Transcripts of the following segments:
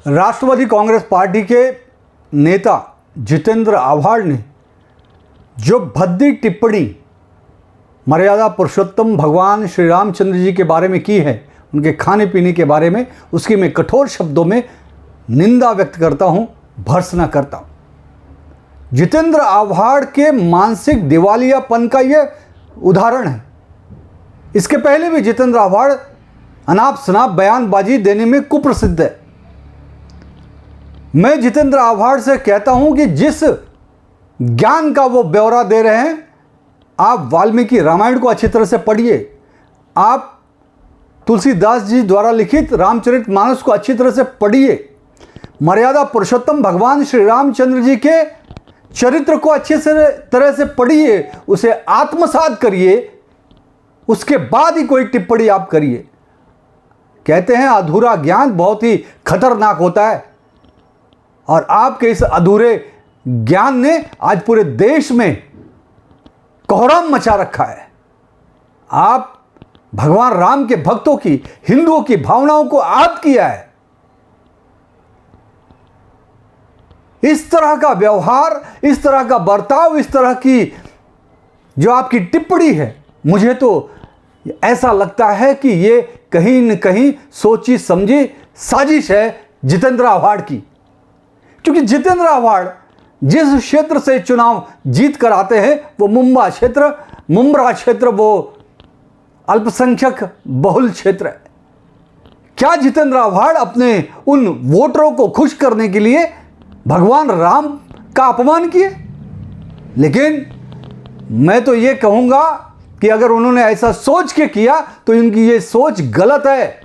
राष्ट्रवादी Congress party के नेता जितेंद्र आव्हाड ने जो भद्दी टिप्पणी मर्यादा पुरुषोत्तम भगवान श्री रामचंद्र जी के बारे में की है, उनके खाने पीने के बारे में, उसकी मैं कठोर शब्दों में निंदा व्यक्त करता हूं, भर्त्सना करता हूं। जितेंद्र आव्हाड के मानसिक दिवालियापन का यह उदाहरण है। इसके पहले भी जितेंद्र आव्हाड अनाप शनाप बयानबाजी देने में कुप्रसिद्ध है। मैं जितेंद्र आव्हाड से कहता हूं कि जिस ज्ञान का वो ब्यौरा दे रहे हैं, आप वाल्मीकि रामायण को अच्छी तरह से पढ़िए, आप तुलसीदास जी द्वारा लिखित रामचरितमानस को अच्छी तरह से पढ़िए, मर्यादा पुरुषोत्तम भगवान श्री रामचंद्र जी के चरित्र को अच्छी तरह से पढ़िए, उसे आत्मसात करिए, उसके बाद ही कोई टिप्पणी आप करिए। कहते हैं अधूरा ज्ञान बहुत ही खतरनाक होता है, और आपके इस अधूरे ज्ञान ने आज पूरे देश में कोहराम मचा रखा है। आप भगवान राम के भक्तों की, हिंदुओं की भावनाओं को आहत किया है। इस तरह का व्यवहार, इस तरह का बर्ताव, इस तरह की जो आपकी टिप्पणी है, मुझे तो ऐसा लगता है कि ये कहीं न कहीं सोची समझी साजिश है जितेंद्र आव्हाड की। क्योंकि जितेंद्र आव्हाड जिस क्षेत्र से चुनाव जीत कर आते हैं, वो मुंब्रा क्षेत्र वो अल्पसंख्यक बहुल क्षेत्र है। क्या जितेंद्र आव्हाड अपने उन वोटरों को खुश करने के लिए भगवान राम का अपमान किए? लेकिन मैं तो ये कहूंगा कि अगर उन्होंने ऐसा सोच के किया तो इनकी ये सोच गलत है।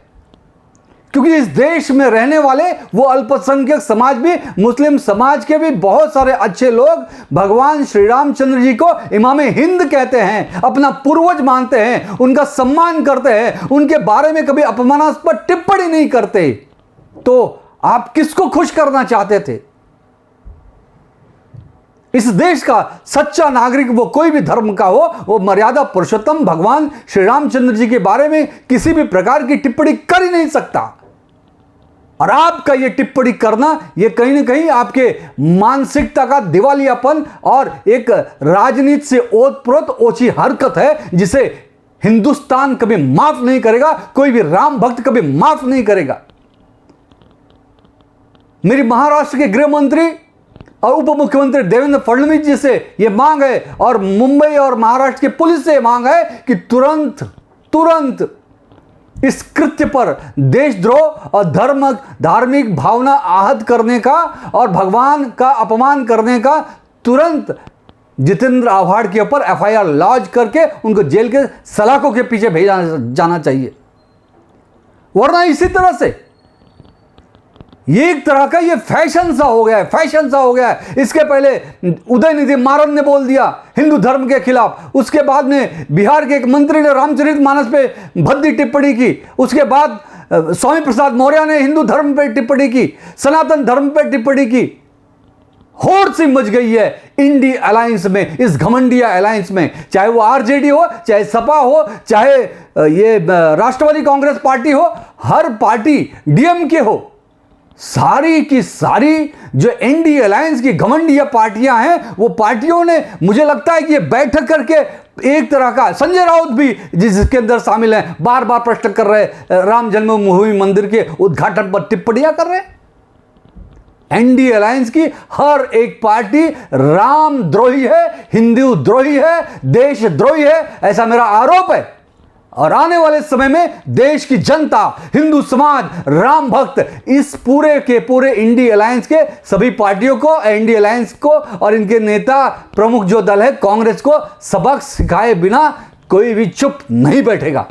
क्योंकि इस देश में रहने वाले वो अल्पसंख्यक समाज भी, मुस्लिम समाज के भी बहुत सारे अच्छे लोग भगवान श्री रामचंद्र जी को इमाम हिंद कहते हैं, अपना पूर्वज मानते हैं, उनका सम्मान करते हैं, उनके बारे में कभी अपमानास्पद टिप्पणी नहीं करते। तो आप किसको खुश करना चाहते थे? इस देश का सच्चा नागरिक, वो कोई भी धर्म का हो, वो मर्यादा पुरुषोत्तम भगवान श्री रामचंद्र जी के बारे में किसी भी प्रकार की टिप्पणी कर ही नहीं सकता। और आपका ये टिप्पणी करना, ये कहीं ना कहीं आपके मानसिकता का दिवालियापन और एक राजनीति से ओतप्रोत ओछी हरकत है, जिसे हिंदुस्तान कभी माफ नहीं करेगा, कोई भी राम भक्त कभी माफ नहीं करेगा। मेरी महाराष्ट्र के गृह मंत्री और उप मुख्यमंत्री देवेंद्र फडणवीस जी से यह मांग है, और मुंबई और महाराष्ट्र की पुलिस से मांग है कि तुरंत इस कृत्य पर देशद्रोह और धार्मिक भावना आहत करने का और भगवान का अपमान करने का तुरंत जितेंद्र आव्हाड के ऊपर एफआईआर लॉन्च करके उनको जेल के सलाखों के पीछे भेजा जाना चाहिए। वरना इसी तरह से ये एक तरह का ये फैशन सा हो गया है। इसके पहले उदयनिधि मारन ने बोल दिया हिंदू धर्म के खिलाफ, उसके बाद में बिहार के एक मंत्री ने रामचरितमानस पे भद्दी टिप्पणी की, उसके बाद स्वामी प्रसाद मौर्य ने हिंदू धर्म पे टिप्पणी की, सनातन धर्म पे टिप्पणी की। होड़ सी मच गई है इंडी अलायंस में, इस घमंडिया अलायंस में, चाहे वो आरजेडी हो, चाहे सपा हो, चाहे ये राष्ट्रवादी कांग्रेस पार्टी हो, हर पार्टी डीएमके हो, सारी की सारी जो एनडीए अलायंस की घमंडिया पार्टियां हैं, वो पार्टियों ने, मुझे लगता है कि ये बैठक करके एक तरह का, संजय राउत भी जिसके अंदर शामिल हैं, बार बार प्रश्न कर रहे, राम जन्मभूमि मंदिर के उद्घाटन पर टिप्पणियां कर रहे हैं। एनडीए अलायंस की हर एक पार्टी राम द्रोही है, हिंदू द्रोही है, देश द्रोही है, ऐसा मेरा आरोप है। और आने वाले समय में देश की जनता, हिंदू समाज, राम भक्त, इस पूरे के पूरे इंडी अलायंस के सभी पार्टियों को, इंडी अलायंस को और इनके नेता प्रमुख जो दल है कांग्रेस को सबक सिखाए बिना कोई भी चुप नहीं बैठेगा।